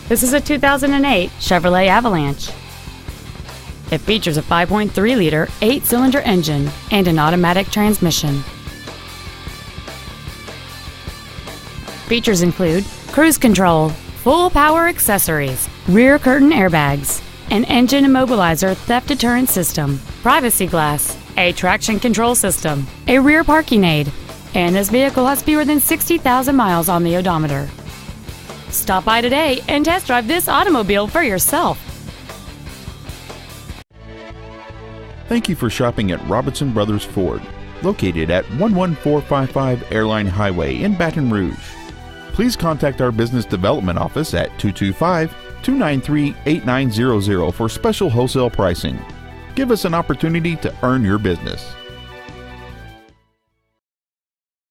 This is a 2008 Chevrolet Avalanche. It features a 5.3-liter, 8-cylinder engine and an automatic transmission. Features include cruise control, full power accessories, rear curtain airbags, an engine immobilizer theft deterrent system, privacy glass, a traction control system, a rear parking aid, and this vehicle has fewer than 60,000 miles on the odometer. Stop by today and test drive this automobile for yourself. Thank you for shopping at Robinson Brothers Ford, located at 11455 Airline Highway in Baton Rouge. Please contact our business development office at 225-293-8900 for special wholesale pricing. Give us an opportunity to earn your business.